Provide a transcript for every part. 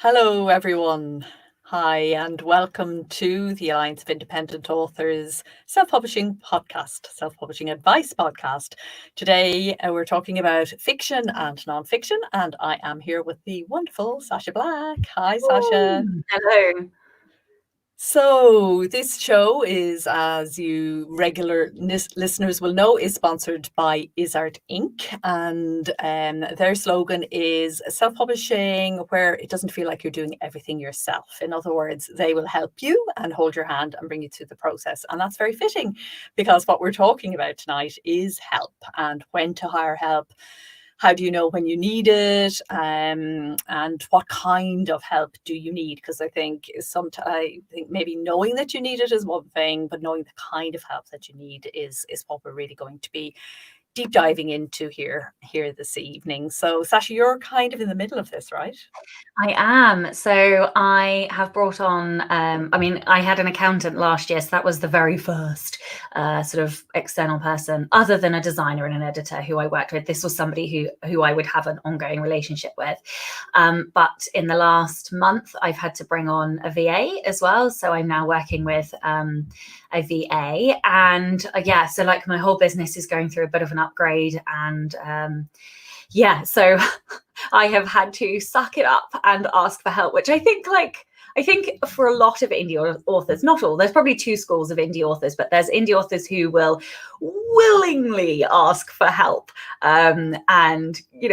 Hello, everyone. Hi, and welcome to the Alliance of Independent Authors self-publishing podcast, self-publishing advice podcast. Today, we're talking about fiction and non-fiction, and I am here with the wonderful Sacha Black. Hi, Sacha. Hello. So this show is, as you regular listeners will know, is sponsored by Isart Inc. And their slogan is self-publishing where it doesn't feel like you're doing everything yourself. In other words, they will help you and hold your hand and bring you through the process. And that's very fitting because what we're talking about tonight is help and when to hire help. How do you know when you need it, and what kind of help do you need? Because I think maybe knowing that you need it is one thing, but knowing the kind of help that you need is what we're really going to be deep diving into here this evening. So Sacha, you're kind of in the middle of this, right? I am. So I have brought on, I had an accountant last year, so that was the very first sort of external person, other than a designer and an editor who I worked with. This was somebody who I would have an ongoing relationship with. But in the last month, I've had to bring on a VA as well. So I'm now working with a VA. And so like my whole business is going through a bit of an upgrade. And so I have had to suck it up and ask for help, which I think for a lot of indie authors, not all, there's probably two schools of indie authors, but there's indie authors who will willingly ask for help. And,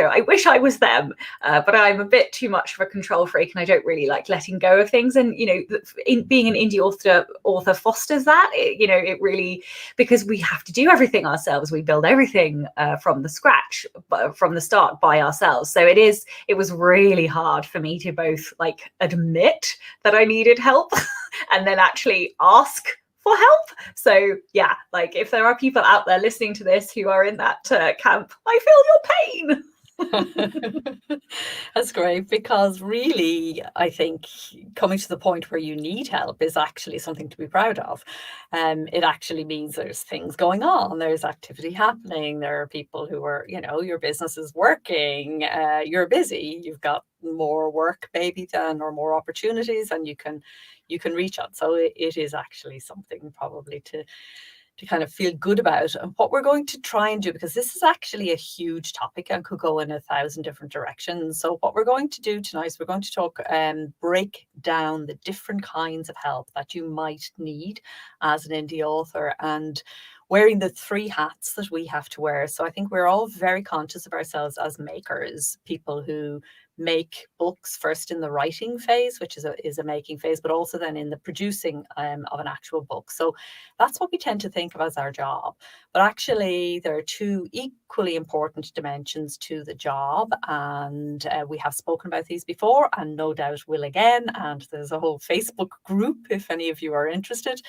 I wish I was them, but I'm a bit too much of a control freak and I don't really like letting go of things. And, being an indie author fosters that, it really, because we have to do everything ourselves. We build everything from the scratch, from the start by ourselves. So it was really hard for me to both admit that I needed help and then actually ask for help. So if there are people out there listening to this who are in that camp, I feel your pain. That's great, because really I think coming to the point where you need help is actually something to be proud of. It actually means there's things going on, there's activity happening, there are people who are, your business is working, you're busy, you've got more work maybe or more opportunities and you can reach out. So it is actually something probably to kind of feel good about. And what we're going to try and do, because this is actually a huge topic and could go in 1,000 different directions. So what we're going to do tonight is we're going to talk break down the different kinds of help that you might need as an indie author, and wearing the three hats that we have to wear. So I think we're all very conscious of ourselves as makers, people who make books first in the writing phase, which is a making phase, but also then in the producing of an actual book. So that's what we tend to think of as our job. But actually, there are two equally important dimensions to the job. And we have spoken about these before and no doubt will again. And there's a whole Facebook group, if any of you are interested,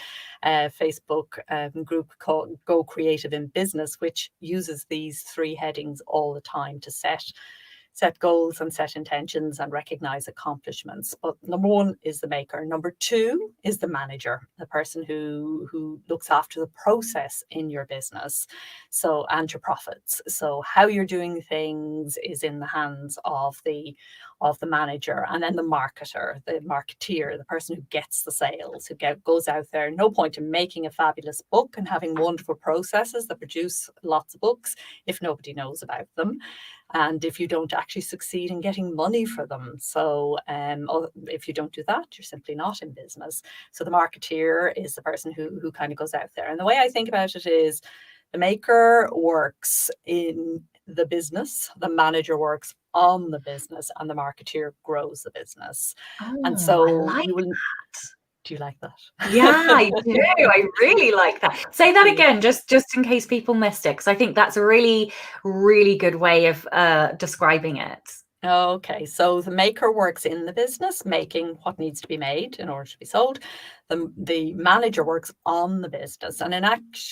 Facebook group called Go Creative in Business, which uses these three headings all the time to set goals and set intentions and recognize accomplishments. But number one is the maker. Number two is the manager, the person who looks after the process in your business, and your profits. So how you're doing things is in the hands of the manager. And then the marketer, the marketeer, the person who gets the sales, who goes out there. No point in making a fabulous book and having wonderful processes that produce lots of books if nobody knows about them, and if you don't actually succeed in getting money for them. So if you don't do that, you're simply not in business. So the marketeer is the person who kind of goes out there. And the way I think about it is the maker works in the business, the manager works on the business, and the marketeer grows the business. And so I like you will. that. Do you like that? Yeah, I do. I really like that. Say that again, just in case people missed it, because I think that's a really, really good way of describing it. Okay, so the maker works in the business, making what needs to be made in order to be sold. The manager works on the business and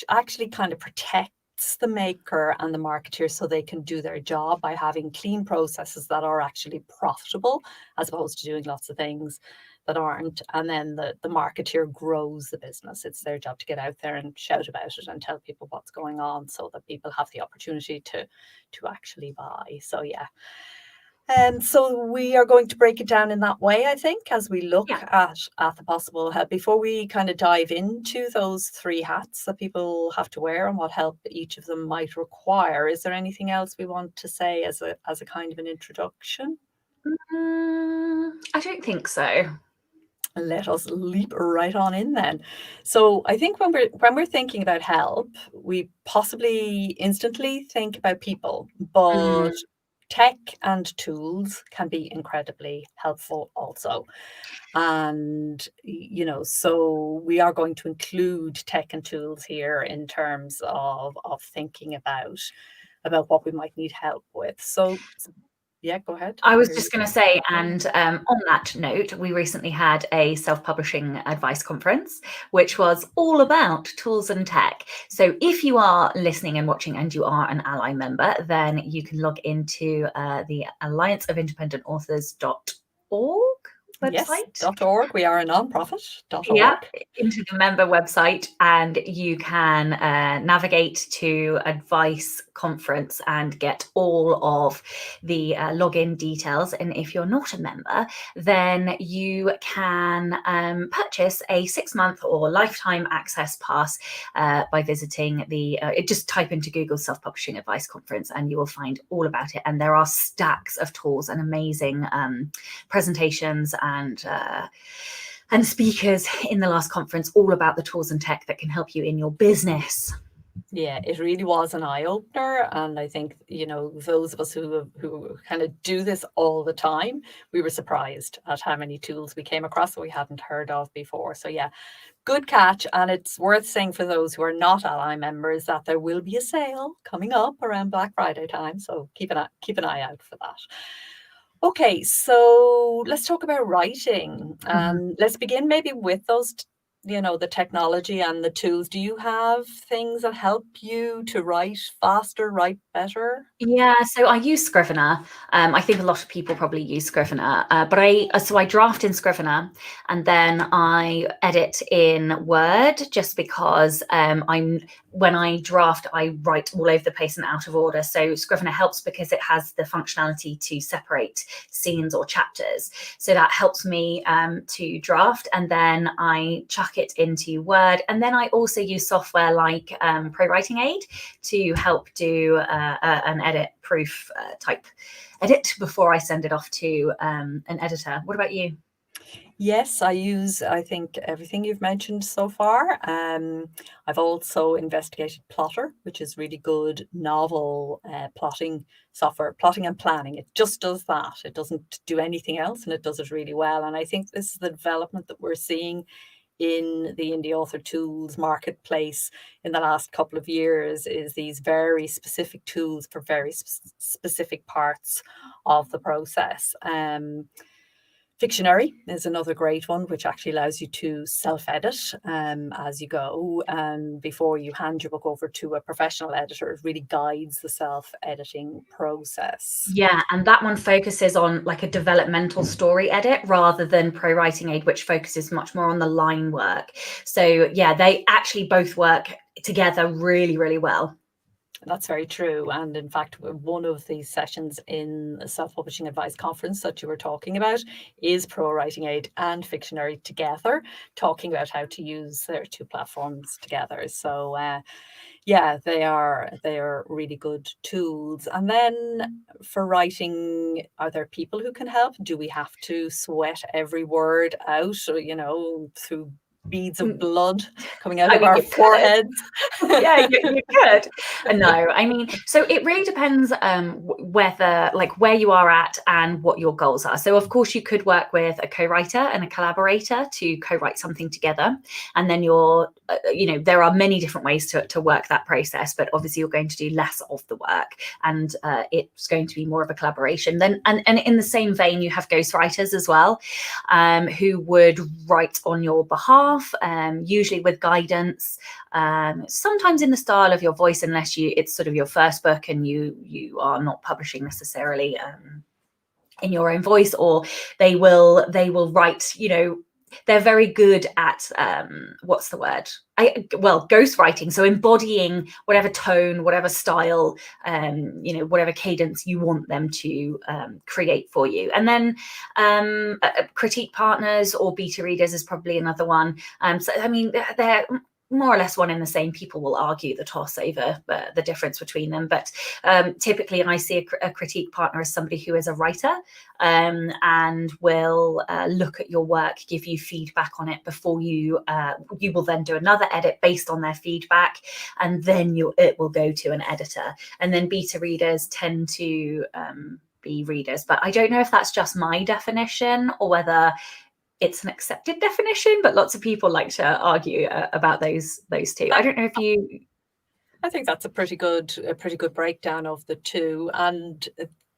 actually kind of protects the maker and the marketeer so they can do their job by having clean processes that are actually profitable, as opposed to doing lots of things that aren't. And then the marketeer grows the business. It's their job to get out there and shout about it and tell people what's going on so that people have the opportunity to actually buy. So yeah. So we are going to break it down in that way, I think, as we look Yeah. at the possible help. Before we kind of dive into those three hats that people have to wear and what help each of them might require, is there anything else we want to say as a kind of an introduction? I don't think so. Let us leap right on in then. So I think when we're thinking about help, we possibly instantly think about people, but Mm. tech and tools can be incredibly helpful also. And so we are going to include tech and tools here in terms of thinking about what we might need help with. So yeah, go ahead. I was Here you just going go. to say, and on that note, we recently had a self-publishing advice conference, which was all about tools and tech. So if you are listening and watching and you are an ally member, then you can log into the Alliance of Independent Authors.org Yes, website. .org. We are a non-profit. Yeah, .org. into the member website, and you can navigate to advice conference and get all of the login details. And if you're not a member, then you can purchase a 6-month or lifetime access pass by visiting the just type into Google self-publishing advice conference and you will find all about it. And there are stacks of tools and amazing presentations and speakers in the last conference all about the tools and tech that can help you in your business. Yeah, it really was an eye-opener. And I think, those of us who kind of do this all the time, we were surprised at how many tools we came across that we hadn't heard of before. So yeah, good catch. And it's worth saying for those who are not ally members that there will be a sale coming up around Black Friday time. So keep an eye out for that. Okay, so let's talk about writing. Let's begin maybe with those, the technology and the tools. Do you have things that help you to write faster, write better? Yeah, so I use Scrivener. I think a lot of people probably use Scrivener, but I draft in Scrivener and then I edit in Word just because when I draft, I write all over the place and out of order. So Scrivener helps because it has the functionality to separate scenes or chapters. So that helps me to draft, and then I chuck it into Word. And then I also use software like ProWriting Aid to help do an edit proof type edit before I send it off to an editor. What about you? Yes, I think, everything you've mentioned so far. I've also investigated Plotter, which is really good novel plotting software, plotting and planning. It just does that. It doesn't do anything else, and it does it really well. And I think this is the development that we're seeing in the indie author tools marketplace in the last couple of years, is these very specific tools for very specific parts of the process. Fictionary is another great one, which actually allows you to self-edit as you go. And before you hand your book over to a professional editor, it really guides the self-editing process. Yeah, and that one focuses on like a developmental story edit rather than ProWriting Aid, which focuses much more on the line work. So yeah, they actually both work together really, really well. That's very true. And in fact, one of the sessions in the self-publishing advice conference that you were talking about is ProWriting Aid and Fictionary together, talking about how to use their two platforms together. So yeah, they are really good tools. And then for writing, are there people who can help? Do we have to sweat every word out, through beads of blood coming out I of mean, our you could. foreheads? Yeah, you could. No, I mean, so it really depends whether, like, where you are at and what your goals are. So, of course, you could work with a co-writer and a collaborator to co-write something together. And then there are many different ways to work that process, but obviously you're going to do less of the work and it's going to be more of a collaboration. Then, and in the same vein, you have ghostwriters as well, who would write on your behalf, usually with guidance. Sometimes in the style of your voice, unless it's sort of your first book and you are not publishing necessarily in your own voice, or they will write, they're very good at what's the word? Ghostwriting. So embodying whatever tone, whatever style, whatever cadence you want them to create for you. And then critique partners or beta readers is probably another one. So I mean, they're more or less one and the same. People will argue the toss over the difference between them, but typically I see a critique partner as somebody who is a writer and will look at your work, give you feedback on it before you will then do another edit based on their feedback, and then it will go to an editor. And then beta readers tend to be readers, but I don't know if that's just my definition or whether it's an accepted definition, but lots of people like to argue about those two. I don't know if you... I think that's a pretty good breakdown of the two. And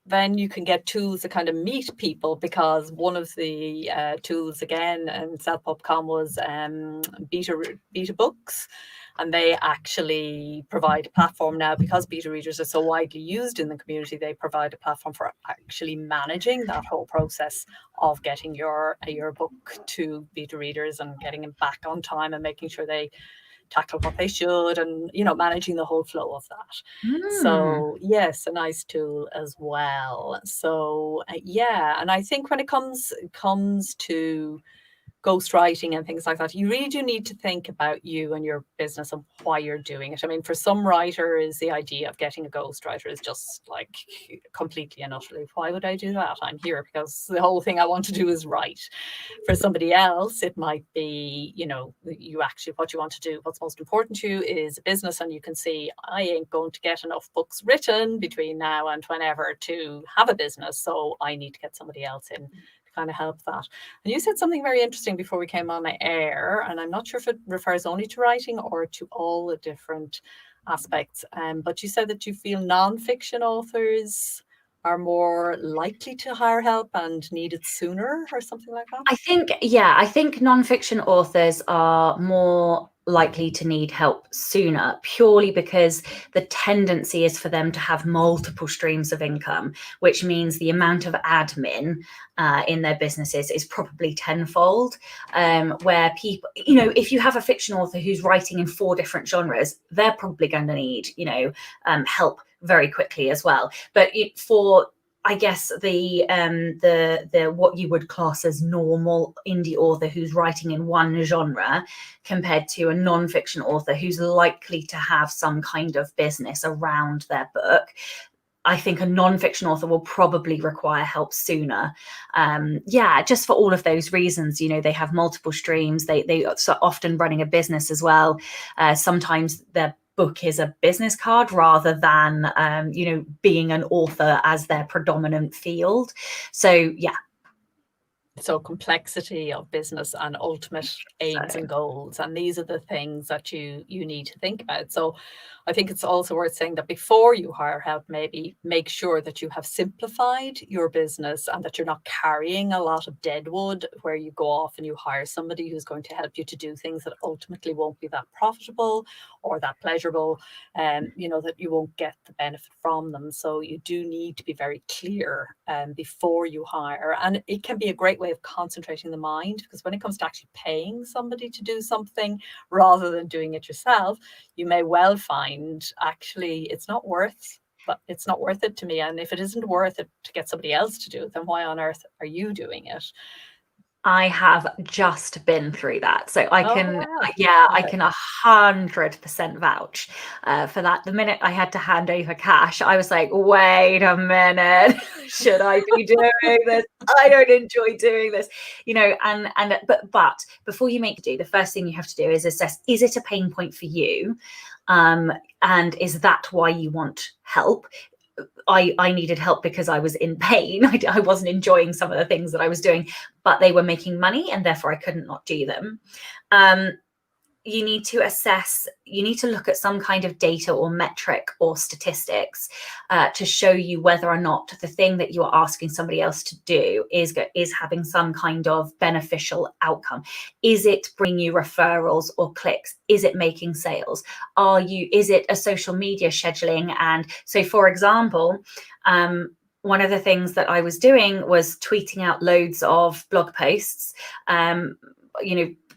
then you can get tools that kind of meet people, because one of the tools again in Self-Pub.com was beta books. And they actually provide a platform now, because beta readers are so widely used in the community. They provide a platform for actually managing that whole process of getting your book to beta readers and getting them back on time and making sure they tackle what they should, and managing the whole flow of that. So yes, a nice tool as well. So and I think when it comes to ghostwriting and things like that, you really do need to think about you and your business and why you're doing it. I mean, for some writers, the idea of getting a ghostwriter is just like completely and utterly, why would I do that? I'm here because the whole thing I want to do is write. For somebody else, it might be, you actually, what you want to do, what's most important to you is a business, and you can see, I ain't going to get enough books written between now and whenever to have a business, so I need to get somebody else in kind of help that. And you said something very interesting before we came on the air, and I'm not sure if it refers only to writing or to all the different aspects, but you said that you feel non-fiction authors are more likely to hire help and need it sooner, or something like that? I think non-fiction authors are more likely to need help sooner, purely because the tendency is for them to have multiple streams of income, which means the amount of admin in their businesses is probably tenfold. Where people, if you have a fiction author who's writing in 4 different genres, they're probably going to need, help very quickly as well. But for, I guess, the what you would class as normal indie author who's writing in one genre, compared to a non-fiction author who's likely to have some kind of business around their book, I think a non-fiction author will probably require help sooner. Just for all of those reasons. They have multiple streams. They are often running a business as well. Sometimes their book is a business card rather than being an author as their predominant field. So complexity of business and ultimate aims and goals, and these are the things that you need to think about. So I think it's also worth saying that before you hire help, maybe make sure that you have simplified your business and that you're not carrying a lot of deadwood where you go off and you hire somebody who's going to help you to do things that ultimately won't be that profitable or that pleasurable, that you won't get the benefit from them. So you do need to be very clear before you hire. And it can be a great way of concentrating the mind, because when it comes to actually paying somebody to do something rather than doing it yourself, you may well find actually it's not worth it to me. And if it isn't worth it to get somebody else to do it, then why on earth are you doing it? I have just been through that, so I can, I can 100% vouch for that. The minute I had to hand over cash, I was like, wait a minute, should I be doing this? I don't enjoy doing this, but before you make it do, the first thing you have to do is assess, is it a pain point for you? And is that why you want help? I needed help because I was in pain. I wasn't enjoying some of the things that I was doing, but they were making money and therefore I couldn't not do them. You need to assess, you need to look at some kind of data or metric or statistics to show you whether or not the thing that you are asking somebody else to do is having some kind of beneficial outcome. Is it bringing you referrals or clicks? Is it making sales? Is it a social media scheduling? And so, for example, one of the things that I was doing was tweeting out loads of blog posts,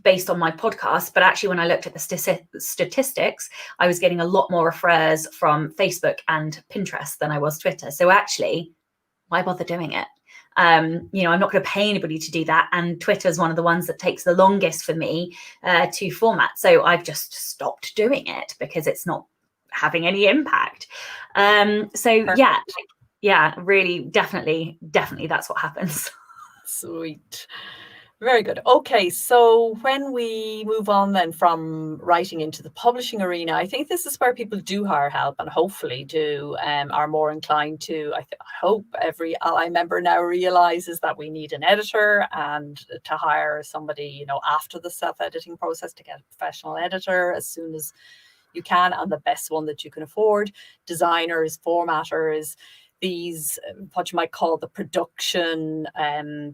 based on my podcast. But actually, when I looked at the statistics, I was getting a lot more referrals from Facebook and Pinterest than I was Twitter. So actually, why bother doing it? I'm not going to pay anybody to do that. And Twitter is one of the ones that takes the longest for me to format. So I've just stopped doing it because it's not having any impact. Really, definitely that's what happens. Sweet. Very good. Okay, so when we move on then from writing into the publishing arena, I think this is where people do hire help, and hopefully are more inclined to. I hope every ally member now realizes that we need an editor, and to hire somebody, after the self-editing process, to get a professional editor as soon as you can, and the best one that you can afford. Designers, formatters, these, what you might call the production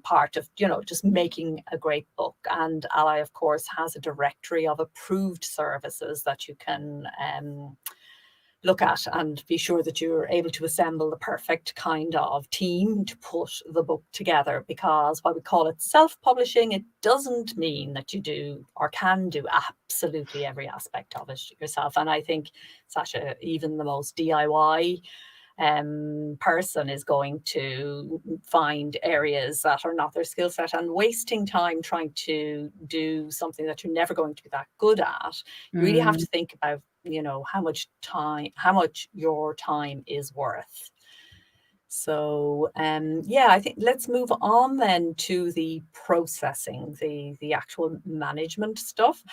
part of, just making a great book. And Ally, of course, has a directory of approved services that you can look at and be sure that you're able to assemble the perfect kind of team to put the book together. Because while we call it self-publishing, it doesn't mean that you do or can do absolutely every aspect of it yourself. And I think, Sacha, even the most DIY person is going to find areas that are not their skill set, and wasting time trying to do something that you're never going to be that good at. You really have to think about, how much your time is worth. So I think let's move on then to the processing, the actual management stuff.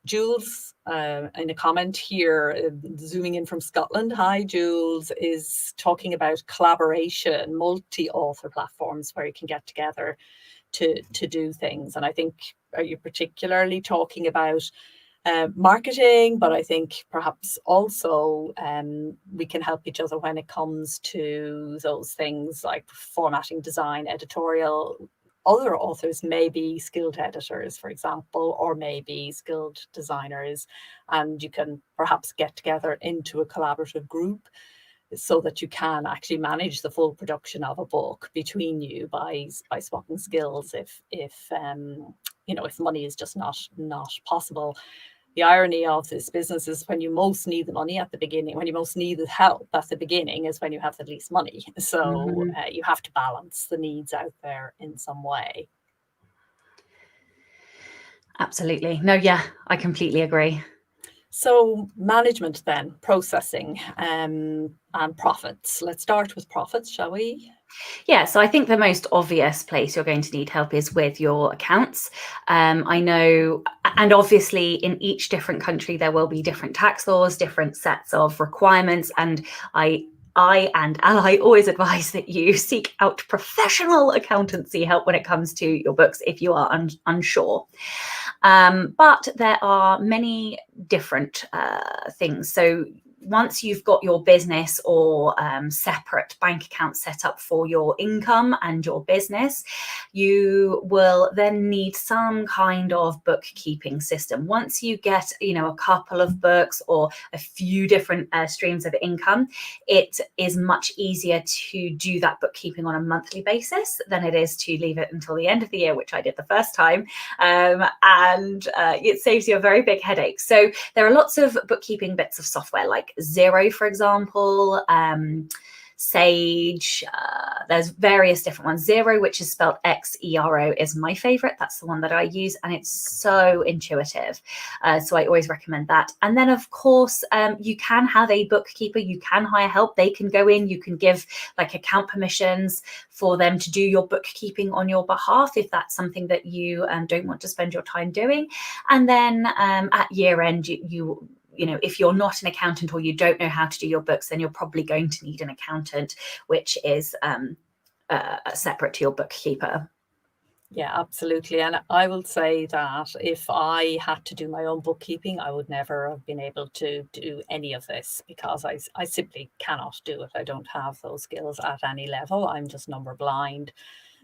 Jules, in a comment here, zooming in from Scotland, hi Jules, is talking about collaboration, multi-author platforms where you can get together to do things. And I think, are you particularly talking about marketing? But I think perhaps also we can help each other when it comes to those things like formatting, design, editorial. Other authors may be skilled editors, for example, or maybe skilled designers, and you can perhaps get together into a collaborative group so that you can actually manage the full production of a book between you by swapping skills if money is just not possible. The irony of this business is when you most need the money at the beginning, when you most need the help at the beginning, is when you have the least money. So you have to balance the needs out there in some way. Absolutely. No, yeah, I completely agree. So management then, processing and profits. Let's start with profits, shall we? Yeah, so I think the most obvious place you're going to need help is with your accounts. I know, and obviously in each different country, there will be different tax laws, different sets of requirements. And I and Ally always advise that you seek out professional accountancy help when it comes to your books if you are unsure. But there are many different things. So once you've got your business or separate bank account set up for your income and your business, you will then need some kind of bookkeeping system. Once you get, a couple of books or a few different streams of income, it is much easier to do that bookkeeping on a monthly basis than it is to leave it until the end of the year, which I did the first time. And it saves you a very big headache. So there are lots of bookkeeping bits of software like Xero, for example, Sage. There's various different ones. Xero, which is spelled Xero, is my favorite. That's the one that I use, and it's so intuitive. So I always recommend that. And then, of course, you can have a bookkeeper. You can hire help. They can go in. You can give like account permissions for them to do your bookkeeping on your behalf if that's something that you don't want to spend your time doing. And then at year end, if you're not an accountant or you don't know how to do your books, then you're probably going to need an accountant, which is separate to your bookkeeper. Yeah, absolutely. And I will say that if I had to do my own bookkeeping, I would never have been able to do any of this because I simply cannot do it. I don't have those skills at any level. I'm just number blind.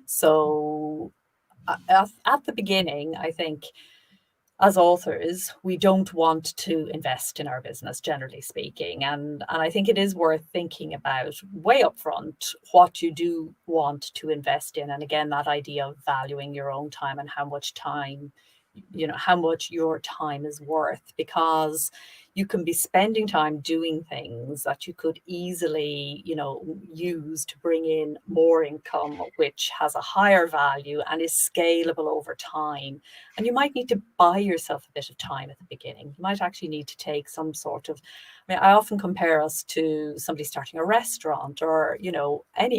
So at the beginning, I think as authors, we don't want to invest in our business, generally speaking. And I think it is worth thinking about way up front what you do want to invest in. And again, that idea of valuing your own time and how much time, how much your time is worth, because you can be spending time doing things that you could easily, use to bring in more income, which has a higher value and is scalable over time. And you might need to buy yourself a bit of time at the beginning. You might actually need to take some sort of, I often compare us to somebody starting a restaurant or,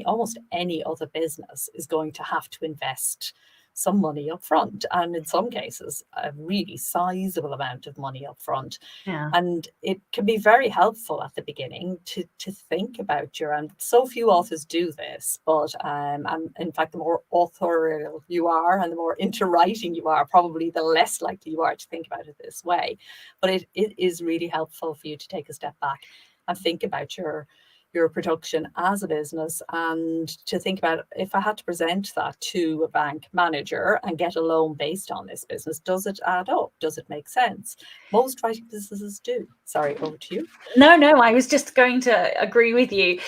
almost any other business is going to have to invest some money up front, and in some cases a really sizable amount of money up front. Yeah. And it can be very helpful at the beginning to think about and so few authors do this, but and in fact, the more authorial you are and the more into writing you are, probably the less likely you are to think about it this way. But it is really helpful for you to take a step back and think about your production as a business, and to think about, if I had to present that to a bank manager and get a loan based on this business, does it add up? Does it make sense? Most writing businesses do. Sorry, over to you. No, I was just going to agree with you.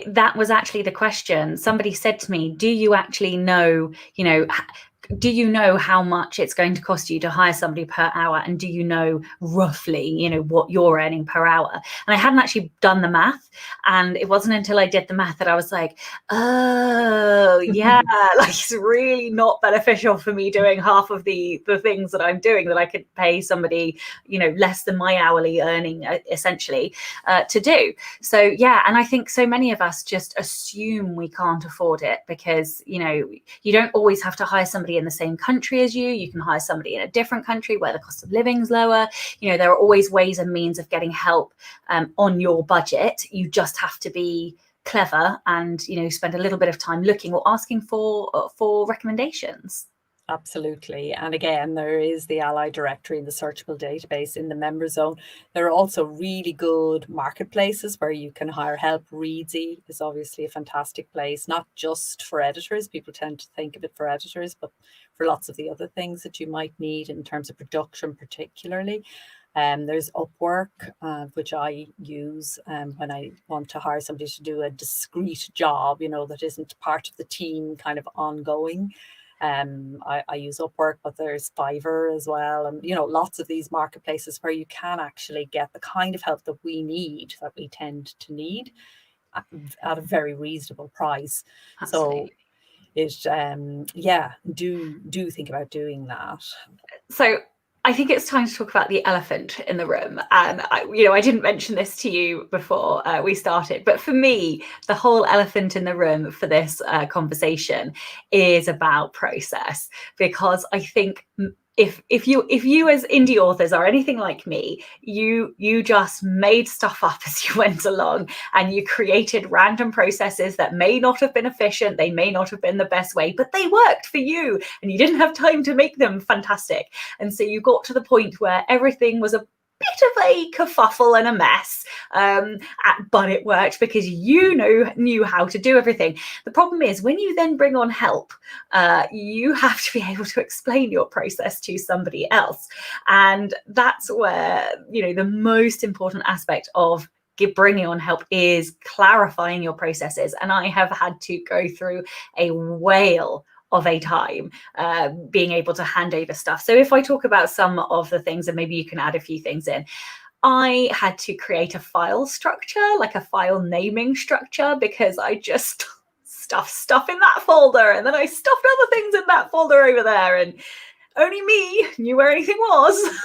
That was actually the question. Somebody said to me, do you actually know, do you know how much it's going to cost you to hire somebody per hour? And do you know roughly, what you're earning per hour? And I hadn't actually done the math. And it wasn't until I did the math that I was like, oh, yeah, like it's really not beneficial for me doing half of the things that I'm doing, that I could pay somebody, less than my hourly earning, essentially, to do. So, yeah. And I think so many of us just assume we can't afford it because, you don't always have to hire somebody in the same country as you. You can hire somebody in a different country where the cost of living is lower. There are always ways and means of getting help on your budget. You just have to be clever and spend a little bit of time looking or asking for recommendations. Absolutely. And again, there is the Ally directory in the searchable database in the member zone. There are also really good marketplaces where you can hire help. Readsy is obviously a fantastic place, not just for editors. People tend to think of it for editors, but for lots of the other things that you might need in terms of production, particularly. There's Upwork, which I use when I want to hire somebody to do a discrete job, that isn't part of the team kind of ongoing. I use Upwork, but there's Fiverr as well. And, lots of these marketplaces where you can actually get the kind of help that we tend to need at a very reasonable price. Absolutely. So do think about doing that. So I think it's time to talk about the elephant in the room. And I didn't mention this to you before we started, but for me, the whole elephant in the room for this conversation is about process, because I think if you as indie authors are anything like me, you just made stuff up as you went along, and you created random processes that may not have been efficient, they may not have been the best way, but they worked for you, and you didn't have time to make them fantastic. And so you got to the point where everything was a bit of a kerfuffle and a mess, but it worked because you knew how to do everything. The problem is, when you then bring on help, you have to be able to explain your process to somebody else, and that's where the most important aspect of bringing on help is clarifying your processes. And I have had to go through a whale of a time being able to hand over stuff. So if I talk about some of the things, and maybe you can add a few things in, I had to create a file structure, like a file naming structure, because I just stuffed stuff in that folder, and then I stuffed other things in that folder over there, and only me knew where anything was.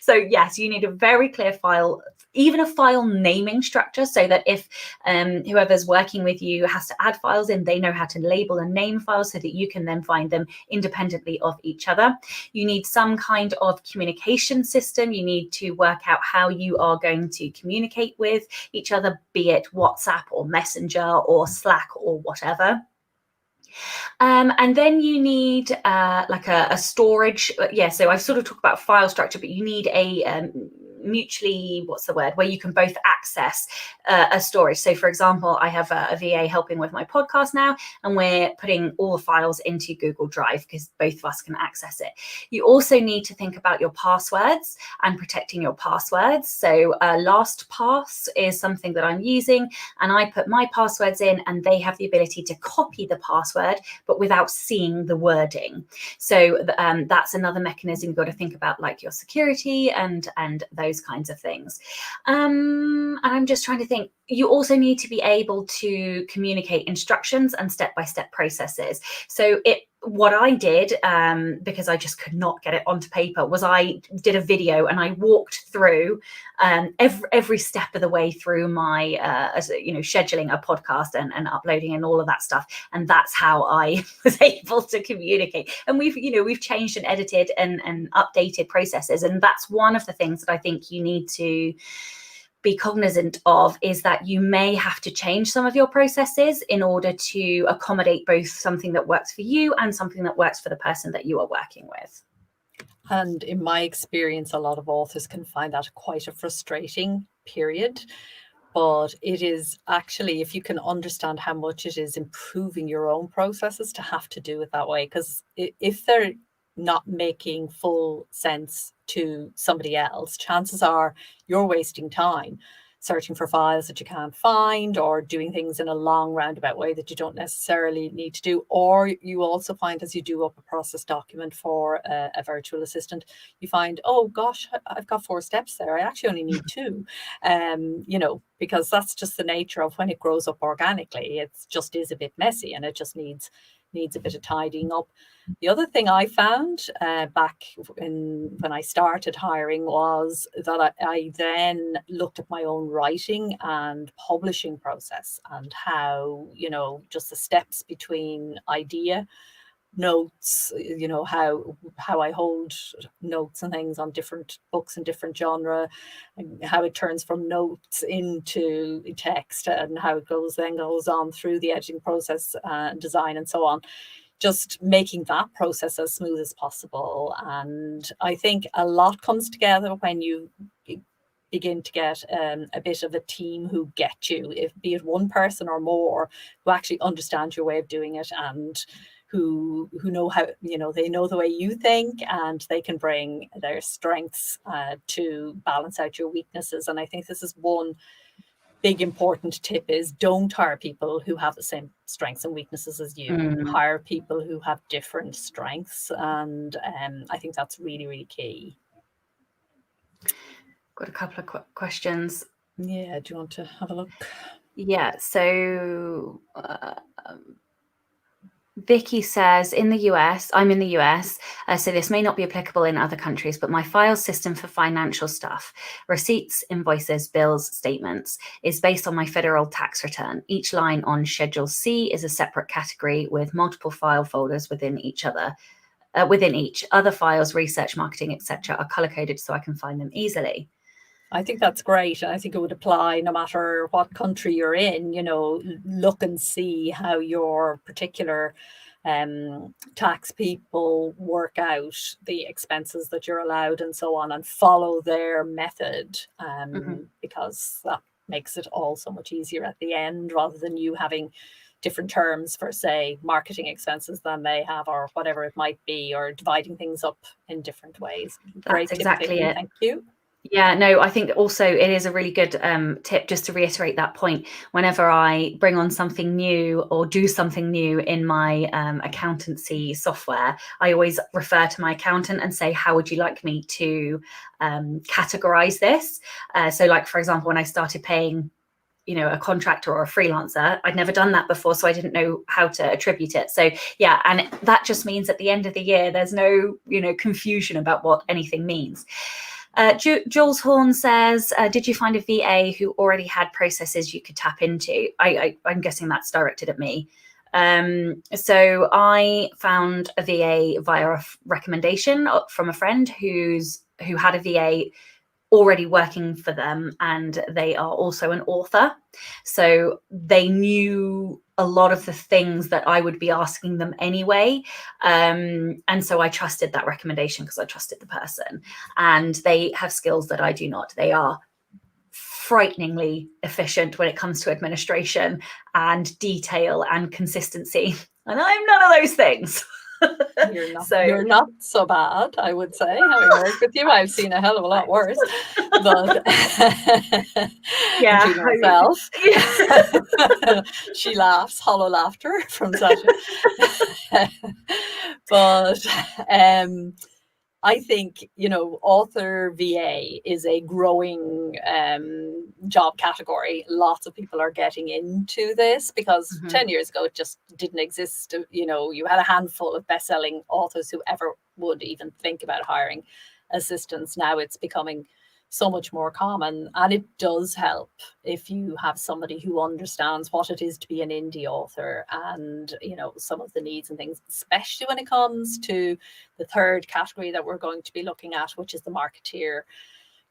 So yes, you need a very clear file, even a file naming structure, so that if whoever's working with you has to add files in, they know how to label and name files so that you can then find them independently of each other. You need some kind of communication system. You need to work out how you are going to communicate with each other, be it WhatsApp or Messenger or Slack or whatever. And then you need like a storage. So I've sort of talked about file structure, but you need a mutually, what's the word, where you can both access a storage. So for example, I have a VA helping with my podcast now, and we're putting all the files into Google Drive because both of us can access it. You also need to think about your passwords and protecting your passwords. So LastPass is something that I'm using, and I put my passwords in and they have the ability to copy the password, but without seeing the wording. So that's another mechanism you've got to think about, like your security and those kinds of things. And I'm just trying to think, you also need to be able to communicate instructions and step-by-step processes. So what I did, because I just could not get it onto paper, was I did a video and I walked through every step of the way through my, scheduling a podcast and uploading and all of that stuff. And that's how I was able to communicate. And we've changed and edited and updated processes. And that's one of the things that I think you need to be cognizant of, is that you may have to change some of your processes in order to accommodate both something that works for you and something that works for the person that you are working with. And in my experience, a lot of authors can find that quite a frustrating period. But it is actually, if you can understand how much it is improving your own processes to have to do it that way, because if they're not making full sense to somebody else, chances are you're wasting time searching for files that you can't find, or doing things in a long roundabout way that you don't necessarily need to do. Or you also find, as you do up a process document for a virtual assistant, you find, oh gosh, I've got 4 steps there, I actually only need 2. Because that's just the nature of when it grows up organically. It just is a bit messy, and it just needs a bit of tidying up. The other thing I found back when I started hiring was that I then looked at my own writing and publishing process, and how, just the steps between idea, notes, how I hold notes and things on different books and different genre, and how it turns from notes into text, and how it goes on through the editing process and design and so on. Just making that process as smooth as possible. And I think a lot comes together when you begin to get a bit of a team who get you, be it one person or more, who actually understand your way of doing it, and who know how, they know the way you think, and they can bring their strengths to balance out your weaknesses. And I think this is one big important tip, is don't hire people who have the same strengths and weaknesses as you. Hire people who have different strengths. And I think that's really, really key. Got a couple of questions. Yeah, do you want to have a look? Yeah, so Vicky says, I'm in the US, so this may not be applicable in other countries, but my file system for financial stuff, receipts, invoices, bills, statements, is based on my federal tax return. Each line on Schedule C is a separate category with multiple file folders within each. Other files, research, marketing, etc., are color-coded so I can find them easily. I think that's great. And I think it would apply no matter what country you're in. Look and see how your particular tax people work out the expenses that you're allowed and so on, and follow their method, because that makes it all so much easier at the end, rather than you having different terms for, say, marketing expenses than they have, or whatever it might be, or dividing things up in different ways. That's exactly it. Thank you. Yeah, no, I think also it is a really good tip, just to reiterate that point. Whenever I bring on something new or do something new in my accountancy software, I always refer to my accountant and say, how would you like me to categorize this? So like, for example, when I started paying a contractor or a freelancer, I'd never done that before, so I didn't know how to attribute it. So yeah, and that just means at the end of the year, there's no, confusion about what anything means. Jules Horn says, did you find a VA who already had processes you could tap into? I'm guessing that's directed at me. So I found a VA via a recommendation from a friend who had a VA already working for them, and they are also an author. So they knew a lot of the things that I would be asking them anyway. And so I trusted that recommendation because I trusted the person. And they have skills that I do not. They are frighteningly efficient when it comes to administration and detail and consistency. And I'm none of those things. You're not so bad, I would say. Having worked with you, I've seen a hell of a lot worse. But including myself. She laughs, hollow laughter from Sacha. But I think, author VA is a growing job category. Lots of people are getting into this because 10 years ago, it just didn't exist. You had a handful of best-selling authors who ever would even think about hiring assistants. Now it's becoming so much more common, and it does help if you have somebody who understands what it is to be an indie author and some of the needs and things, especially when it comes to the third category that we're going to be looking at, which is the marketeer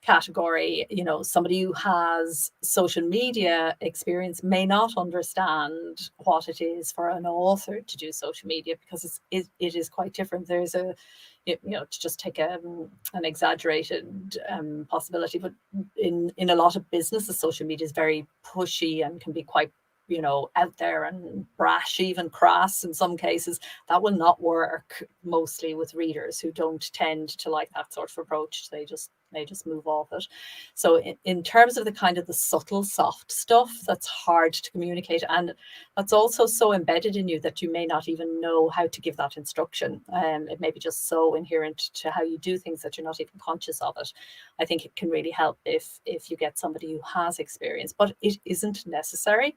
category. Somebody who has social media experience may not understand what it is for an author to do social media, because it is quite different. There's to just take an exaggerated possibility, but in a lot of businesses, social media is very pushy and can be quite out there and brash, even crass in some cases. That will not work mostly with readers who don't tend to like that sort of approach. They just move off it. So in terms of the kind of the subtle, soft stuff that's hard to communicate, and that's also so embedded in you that you may not even know how to give that instruction. It may be just so inherent to how you do things that you're not even conscious of it. I think it can really help if you get somebody who has experience, but it isn't necessary.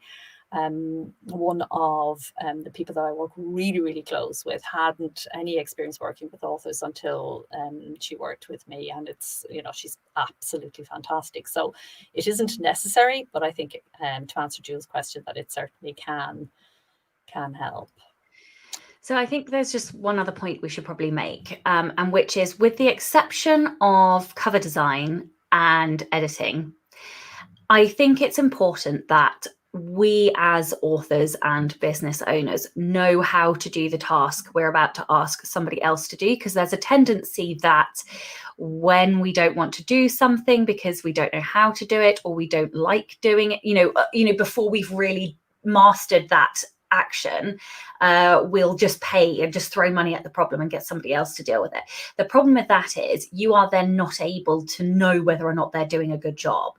One of the people that I work really, really close with hadn't any experience working with authors until she worked with me, and it's she's absolutely fantastic. So it isn't necessary, but I think to answer Julie's question, that it certainly can help. So I think there's just one other point we should probably make, and which is, with the exception of cover design and editing, I think it's important that we as authors and business owners know how to do the task we're about to ask somebody else to do, because there's a tendency that when we don't want to do something because we don't know how to do it, or we don't like doing it, before we've really mastered that action, we'll just pay and just throw money at the problem and get somebody else to deal with it. The problem with that is you are then not able to know whether or not they're doing a good job,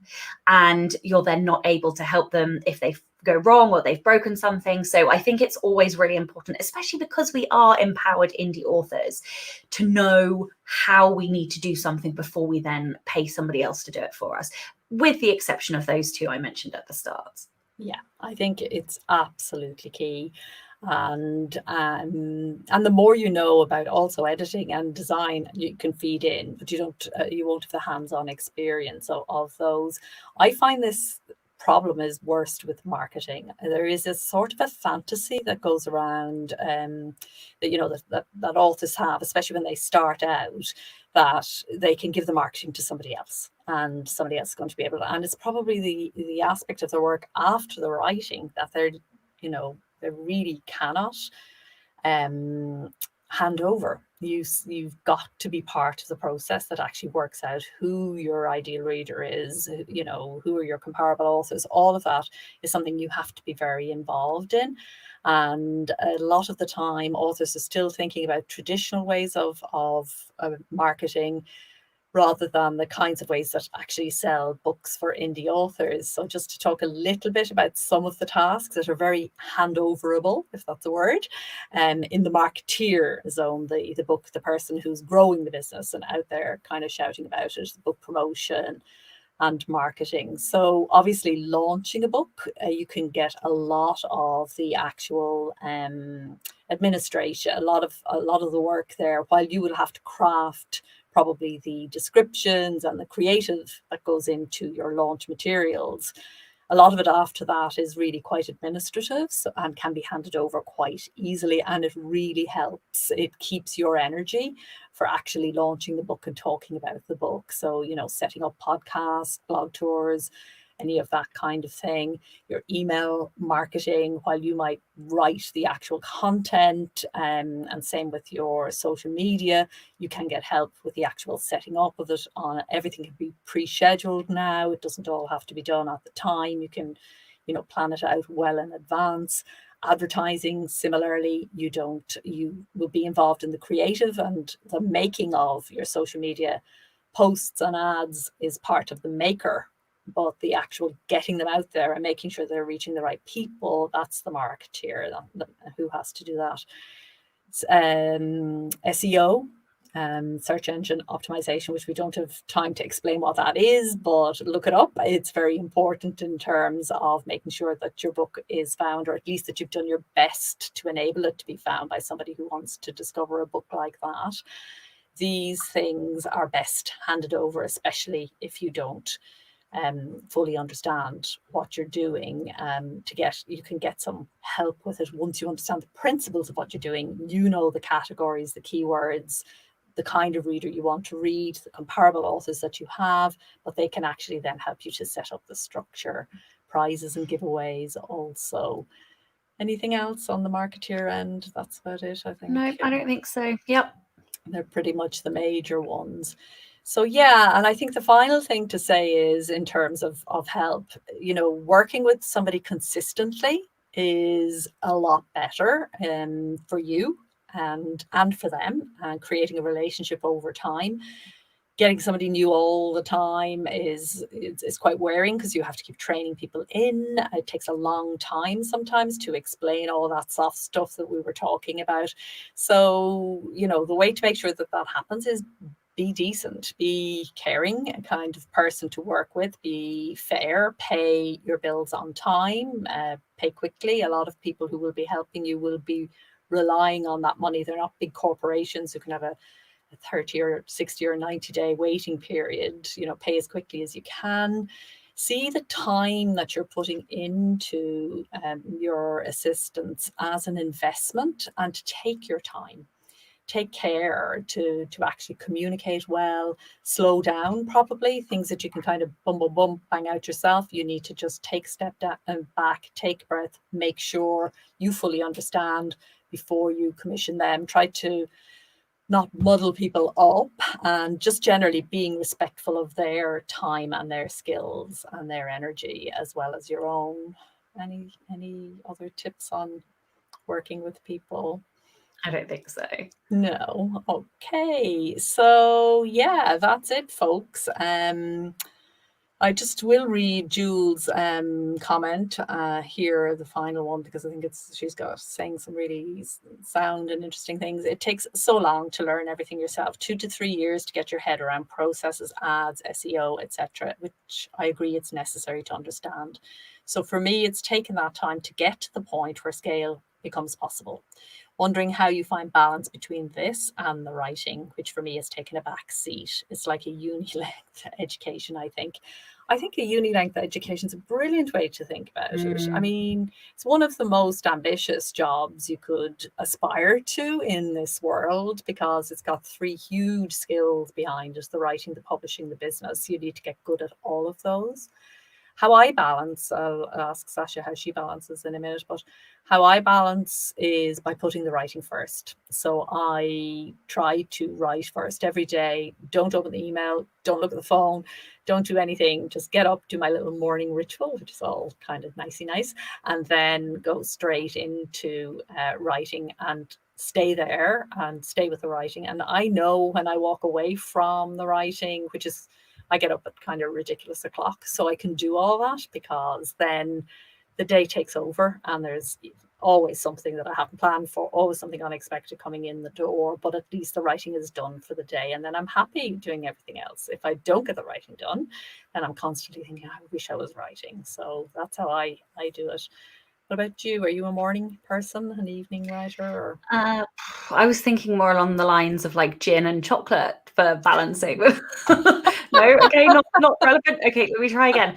and you're then not able to help them if they go wrong or they've broken something. So I think it's always really important, especially because we are empowered indie authors, to know how we need to do something before we then pay somebody else to do it for us, with the exception of those two I mentioned at the start. Yeah, I think it's absolutely key. And the more you know about also editing and design, you can feed in, but you won't have the hands-on experience of those. I find this problem is worst with marketing. There is a sort of a fantasy that goes around that authors have, especially when they start out, that they can give the marketing to somebody else and somebody else is going to be able to. And it's probably the aspect of their work after the writing that they really cannot hand over. You've got to be part of the process that actually works out who your ideal reader is, who are your comparable authors. All of that is something you have to be very involved in. And a lot of the time, authors are still thinking about traditional ways of marketing, rather than the kinds of ways that actually sell books for indie authors. So just to talk a little bit about some of the tasks that are very handoverable, if that's a word, in the marketeer zone, the book, the person who's growing the business and out there kind of shouting about it, the book promotion and marketing. So obviously launching a book, you can get a lot of the actual administration, a lot of the work there, while you will have to craft probably the descriptions and the creative that goes into your launch materials. A lot of it after that is really quite administrative and can be handed over quite easily. And it really helps. It keeps your energy for actually launching the book and talking about the book. So, setting up podcasts, blog tours, any of that kind of thing, your email marketing, while you might write the actual content, and same with your social media, you can get help with the actual setting up of it. On everything can be pre-scheduled now. It doesn't all have to be done at the time. You can, plan it out well in advance. Advertising, similarly, you will be involved in the creative and the making of your social media posts and ads is part of the maker, but the actual getting them out there and making sure they're reaching the right people, that's the marketeer who has to do that. SEO, search engine optimization, which we don't have time to explain what that is, but look it up. It's very important in terms of making sure that your book is found, or at least that you've done your best to enable it to be found by somebody who wants to discover a book like that. These things are best handed over, especially if you don't fully understand what you're doing. You can get some help with it once you understand the principles of what you're doing. The categories, the keywords, the kind of reader you want to read, the comparable authors that you have, but they can actually then help you to set up the structure, prizes and giveaways also. Anything else on the marketeer end? That's about it, I think. No, I don't think so. Yep. They're pretty much the major ones. So yeah, and I think the final thing to say is, in terms of help, working with somebody consistently is a lot better for you and for them, and creating a relationship over time. Getting somebody new all the time is quite wearing, because you have to keep training people in. It takes a long time sometimes to explain all that soft stuff that we were talking about. So, the way to make sure that happens is be decent, be caring, a kind of person to work with, be fair, pay your bills on time, pay quickly. A lot of people who will be helping you will be relying on that money. They're not big corporations who can have a 30 or 60 or 90-day waiting period. Pay as quickly as you can. See the time that you're putting into your assistance as an investment, and take your time. Take care to actually communicate well, slow down, probably things that you can kind of bang out yourself. You need to just take a step back, take a breath, make sure you fully understand before you commission them. Try to not muddle people up, and just generally being respectful of their time and their skills and their energy, as well as your own. Any other tips on working with people? I don't think so. No. Okay. So yeah, that's it, folks. I just will read Jules' comment here, the final one, because I think she's got saying some really sound and interesting things. It takes so long to learn everything yourself, 2 to 3 years to get your head around processes, ads, SEO, etc., which I agree it's necessary to understand. So for me, it's taken that time to get to the point where scale becomes possible. Wondering how you find balance between this and the writing, which for me has taken a back seat. It's like a uni-length education, I think. I think a uni-length education is a brilliant way to think about it. I mean, it's one of the most ambitious jobs you could aspire to in this world, because it's got 3 huge skills behind it: the writing, the publishing, the business. You need to get good at all of those. How I balance, I'll ask Sacha how she balances in a minute, but how I balance is by putting the writing first. So I try to write first every day. Don't open the email, don't look at the phone, don't do anything. Just get up, do my little morning ritual, which is all kind of nicey nice, and then go straight into writing and stay there and stay with the writing. And I know when I walk away from the writing, which is, I get up at kind of ridiculous o'clock, so I can do all that, because then the day takes over and there's always something that I haven't planned for, always something unexpected coming in the door, but at least the writing is done for the day, and then I'm happy doing everything else. If I don't get the writing done, then I'm constantly thinking, I wish I was writing. So that's how I do it. What about you? Are you a morning person, an evening writer? Or? I was thinking more along the lines of like gin and chocolate for balancing. No, No, okay, not relevant. Okay, let me try again.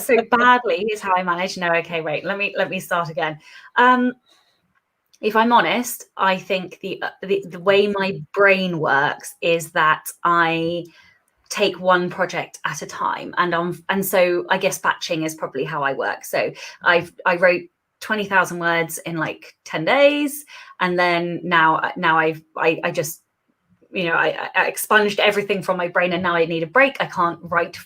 So badly is how I manage. No, okay, wait, let me start again. If I'm honest, I think the way my brain works is that I take one project at a time, and so I guess batching is probably how I work. So I wrote 20,000 words in like 10 days, and then now I just, you know, I expunged everything from my brain, and now I need a break. I can't write,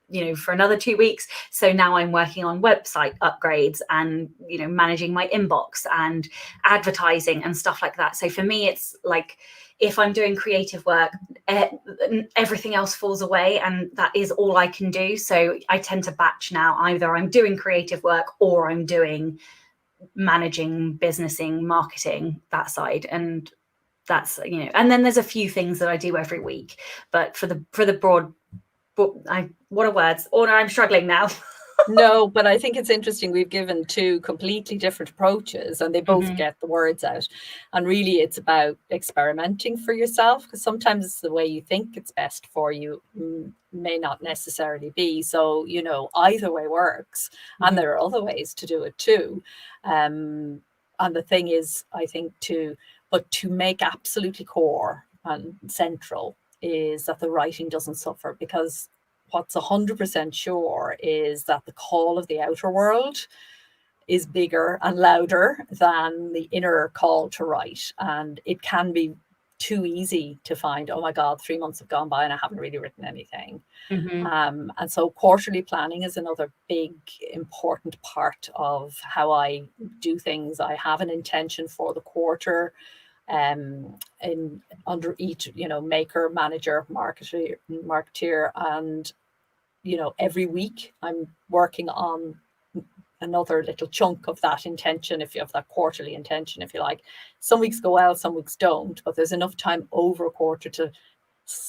you know, for another 2 weeks. So now I'm working on website upgrades and, you know, managing my inbox and advertising and stuff like that. So for me, it's like, if I'm doing creative work, everything else falls away, and that is all I can do. So I tend to batch now. Either I'm doing creative work or I'm doing managing, businessing, marketing, that side. And that's, you know, and then there's a few things that I do every week, but for the broad, what are words? Orna, I'm struggling now. No, but I think it's interesting. We've given two completely different approaches, and they both get the words out. And really, it's about experimenting for yourself, because sometimes the way you think it's best for you may not necessarily be. So, you know, either way works, and there are other ways to do it too. And the thing is, I think, to make absolutely core and central is that the writing doesn't suffer, because what's 100% sure is that the call of the outer world is bigger and louder than the inner call to write. And it can be too easy to find, oh my God, 3 months have gone by and I haven't really written anything. And so quarterly planning is another big, important part of how I do things. I have an intention for the quarter, in under each, you know, maker, manager, marketeer, and, you know, every week I'm working on another little chunk of that intention, if you have that quarterly intention, if you like. Some weeks go well, some weeks don't, but there's enough time over a quarter to,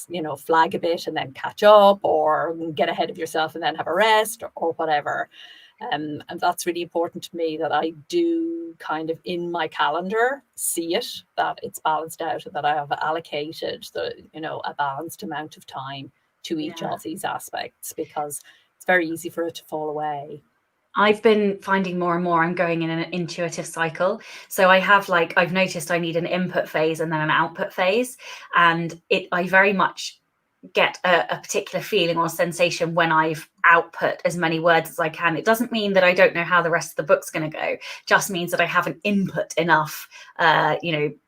you know, flag a bit and then catch up, or get ahead of yourself and then have a rest, or whatever. And that's really important to me, that I do kind of in my calendar see it, that it's balanced out, and that I have allocated a balanced amount of time to each of these aspects, because it's very easy for it to fall away. I've been finding more and more I'm going in an intuitive cycle. So I have, like, I've noticed I need an input phase and then an output phase. And I very much get a particular feeling or sensation when I've output as many words as I can. It doesn't mean that I don't know how the rest of the book's going to go. Just means that I haven't input enough,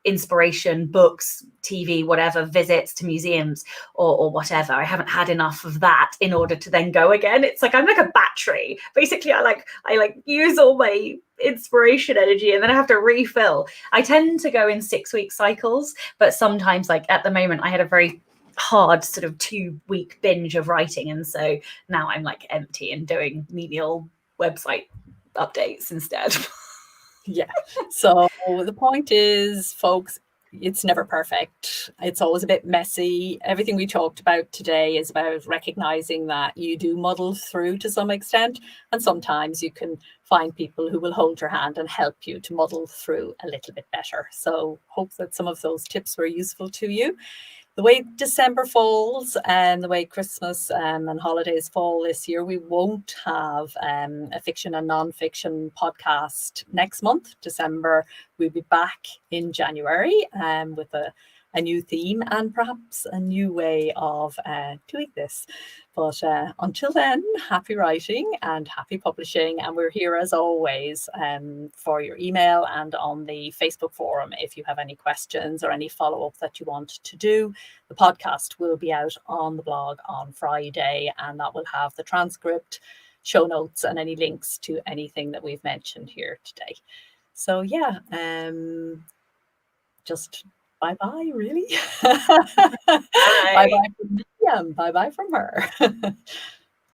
inspiration, books, TV, whatever, visits to museums or whatever. I haven't had enough of that in order to then go again. It's like I'm like a battery. Basically, I use all my inspiration energy and then I have to refill. I tend to go in 6-week cycles, but sometimes, like at the moment, I had a very hard sort of 2-week binge of writing, and so now I'm like empty and doing menial website updates instead. Yeah. So the point is, folks, it's never perfect. It's always a bit messy. Everything we talked about today is about recognizing that you do muddle through to some extent, and sometimes you can find people who will hold your hand and help you to muddle through a little bit better. So hope that some of those tips were useful to you. The way December falls and the way Christmas and holidays fall this year, we won't have a fiction and non-fiction podcast next month, December. We'll be back in January with a new theme and perhaps a new way of doing this. But until then, happy writing and happy publishing. And we're here as always for your email and on the Facebook forum if you have any questions or any follow-up that you want to do. The podcast will be out on the blog on Friday, and that will have the transcript, show notes, and any links to anything that we've mentioned here today. So yeah, just bye-bye, really. Bye-bye from me and bye-bye from her.